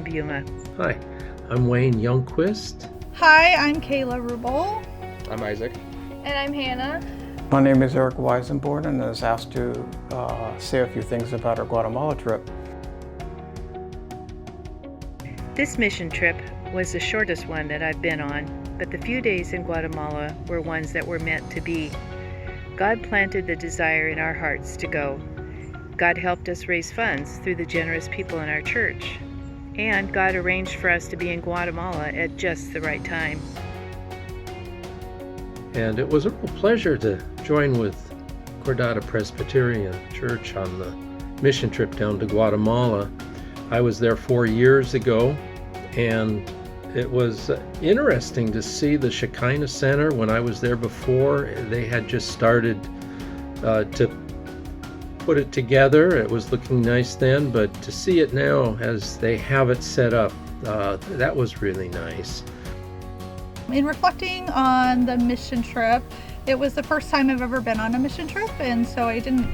Yuma. Hi, I'm Wayne Youngquist. Hi, I'm Kayla Rubel. I'm Isaac. And I'm Hannah. My name is Eric Weisenborn, and I was asked to say a few things about our Guatemala trip. This mission trip was the shortest one that I've been on, but the few days in Guatemala were ones that were meant to be. God planted the desire in our hearts to go. God helped us raise funds through the generous people in our church. And God arranged for us to be in Guatemala at just the right time. And it was a real pleasure to join with Cordata Presbyterian Church on the mission trip down to Guatemala. I was there 4 years ago, and it was interesting to see the Shekinah Center. When I was there before, they had just started to put it together. It was looking nice then, but to see it now as they have it set up, that was really nice. In reflecting on the mission trip, it was the first time I've ever been on a mission trip, and so I didn't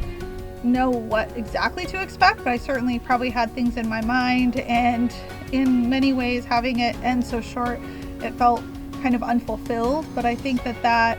know what exactly to expect, but I certainly probably had things in my mind, and in many ways having it end so short, it felt kind of unfulfilled. But I think that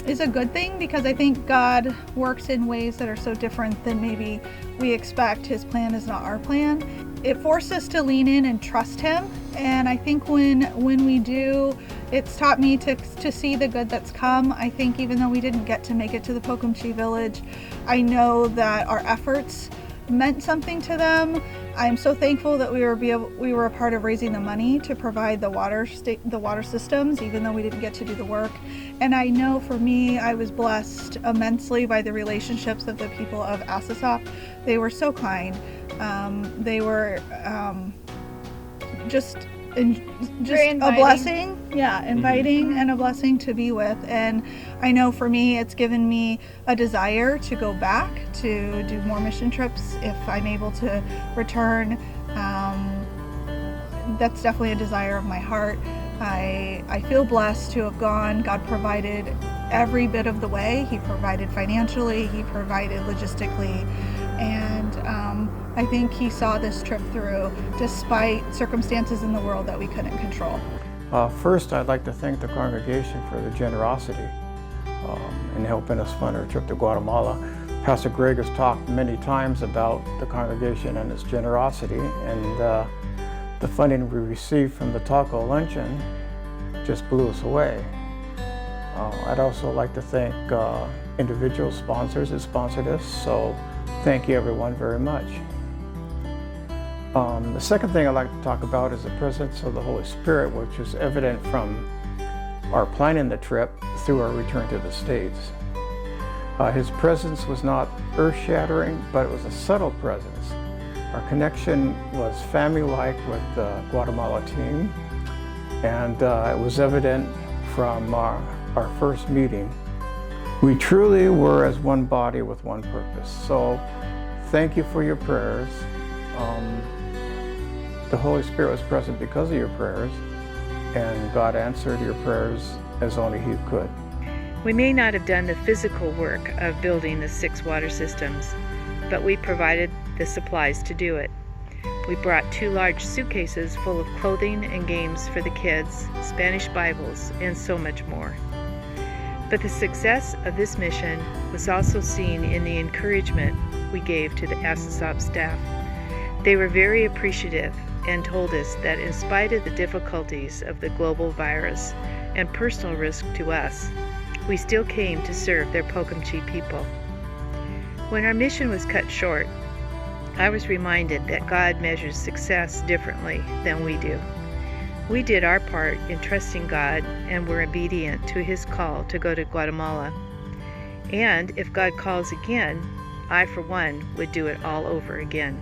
is a good thing, because I think God works in ways that are so different than maybe we expect. His plan is not our plan. It forced us to lean in and trust him, and I think when we do, it's taught me to see the good that's come. I think even though we didn't get to make it to the Pokomchi village, I know that our efforts meant something to them. I'm so thankful that we were a part of raising the money to provide the water systems, even though we didn't get to do the work. And I know for me, I was blessed immensely by the relationships of the people of ASOSAP. They were so kind. They were just a blessing. Yeah, inviting and a blessing to be with. And I know for me, it's given me a desire to go back to do more mission trips if I'm able to return. That's definitely a desire of my heart. I feel blessed to have gone. God provided every bit of the way. He provided financially, he provided logistically, and I think he saw this trip through despite circumstances in the world that we couldn't control. First, I'd like to thank the congregation for their generosity in helping us fund our trip to Guatemala. Pastor Greg has talked many times about the congregation and its generosity, and the funding we received from the taco luncheon just blew us away. I'd also like to thank individual sponsors that sponsored us, so thank you everyone very much. The second thing I'd like to talk about is the presence of the Holy Spirit, which was evident from our planning the trip through our return to the States. His presence was not earth-shattering, but it was a subtle presence. Our connection was family-like with the Guatemala team, and it was evident from our first meeting. We truly were as one body with one purpose. So thank you for your prayers. The Holy Spirit was present because of your prayers, and God answered your prayers as only he could. We may not have done the physical work of building the 6 water systems, but we provided the supplies to do it. We brought 2 large suitcases full of clothing and games for the kids, Spanish Bibles, and so much more. But the success of this mission was also seen in the encouragement we gave to the ASOSAP staff. They were very appreciative and told us that in spite of the difficulties of the global virus and personal risk to us, we still came to serve their Pokomchi people. When our mission was cut short, I was reminded that God measures success differently than we do. We did our part in trusting God and were obedient to his call to go to Guatemala. And if God calls again, I, for one, would do it all over again.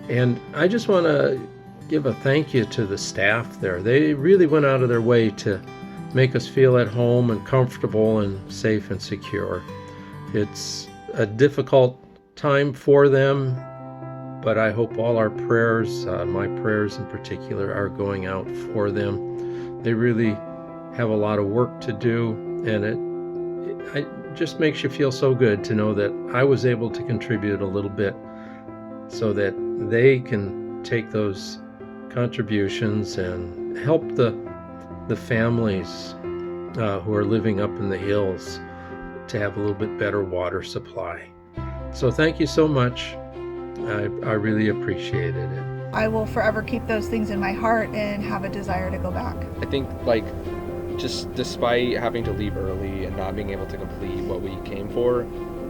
And I just want to give a thank you to the staff there. They really went out of their way to make us feel at home and comfortable and safe and secure. It's a difficult time for them, but I hope all our prayers, my prayers in particular, are going out for them. They really have a lot of work to do, and it just makes you feel so good to know that I was able to contribute a little bit so that they can take those contributions and help the families who are living up in the hills to have a little bit better water supply. So thank you so much. I really appreciated it. I will forever keep those things in my heart and have a desire to go back. I think just despite having to leave early and not being able to complete what we came for,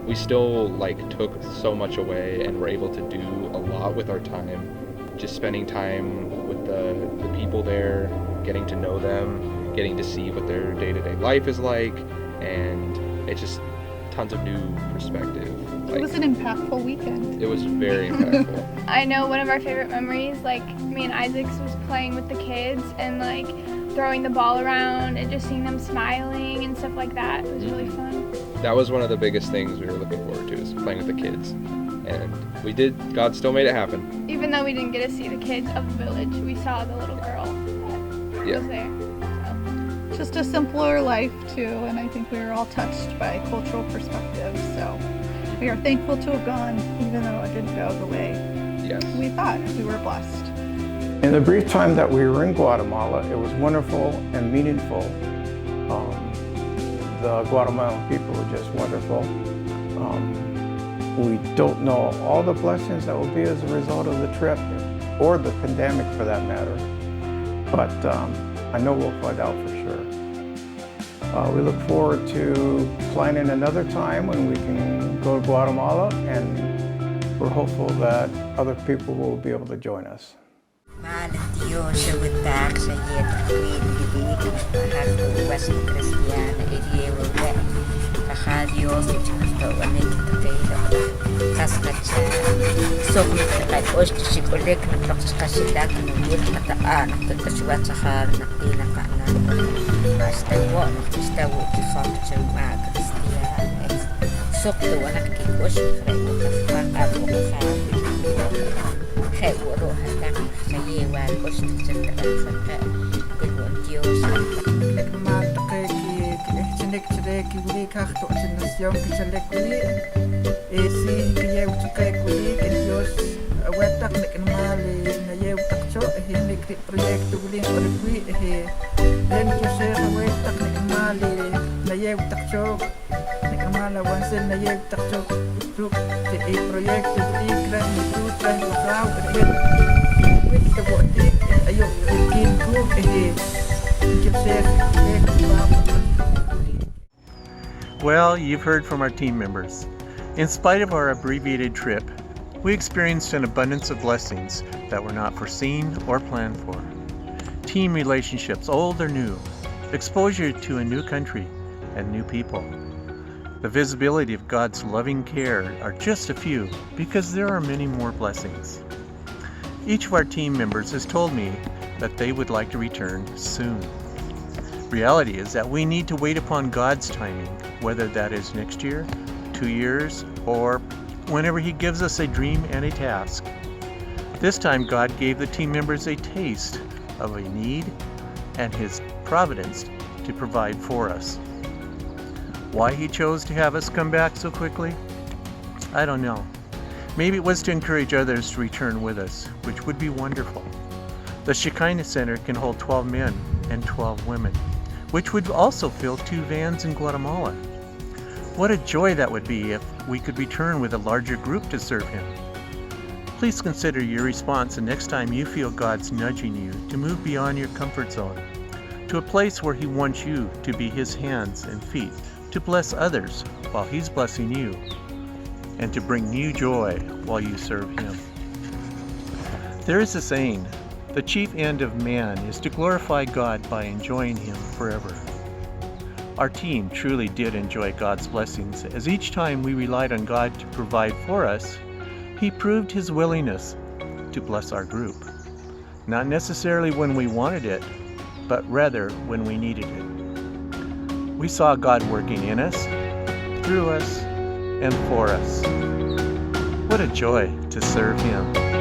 we still took so much away and were able to do a lot with our time. Just spending time with the people there, getting to know them, getting to see what their day-to-day life is like, and it's just tons of new perspective. It was an impactful weekend. It was very impactful. I know one of our favorite memories, me and Isaacs was playing with the kids and throwing the ball around and just seeing them smiling and stuff like that. It was really fun. That was one of the biggest things we were looking forward to, is playing with the kids. And we did. God still made it happen. Even though we didn't get to see the kids of the village, we saw the little girl that was there. So. Just a simpler life too, and I think we were all touched by cultural perspectives. So we are thankful to have gone, even though it didn't go the way we thought. We were blessed. In the brief time that we were in Guatemala, it was wonderful and meaningful. The Guatemalan people were just wonderful. We don't know all the blessings that will be as a result of the trip, or the pandemic for that matter, but I know we'll find out for sure. We look forward to planning another time when we can go to Guatemala, and we're hopeful that other people will be able to join us. Well, you've heard from our team members. In spite of our abbreviated trip, we experienced an abundance of blessings that were not foreseen or planned for. Team relationships, old or new, exposure to a new country and new people. The visibility of God's loving care are just a few, because there are many more blessings. Each of our team members has told me that they would like to return soon. Reality is that we need to wait upon God's timing, whether that is next year, 2 years, or whenever He gives us a dream and a task. This time God gave the team members a taste of a need and His providence to provide for us. Why He chose to have us come back so quickly? I don't know. Maybe it was to encourage others to return with us, which would be wonderful. The Shekinah Center can hold 12 men and 12 women, which would also fill 2 vans in Guatemala. What a joy that would be if we could return with a larger group to serve Him. Please consider your response the next time you feel God's nudging you to move beyond your comfort zone, to a place where He wants you to be His hands and feet, to bless others while He's blessing you, and to bring new joy while you serve Him. There is a saying, the chief end of man is to glorify God by enjoying Him forever. Our team truly did enjoy God's blessings, as each time we relied on God to provide for us, He proved His willingness to bless our group. Not necessarily when we wanted it, but rather when we needed it. We saw God working in us, through us, and for us. What a joy to serve Him.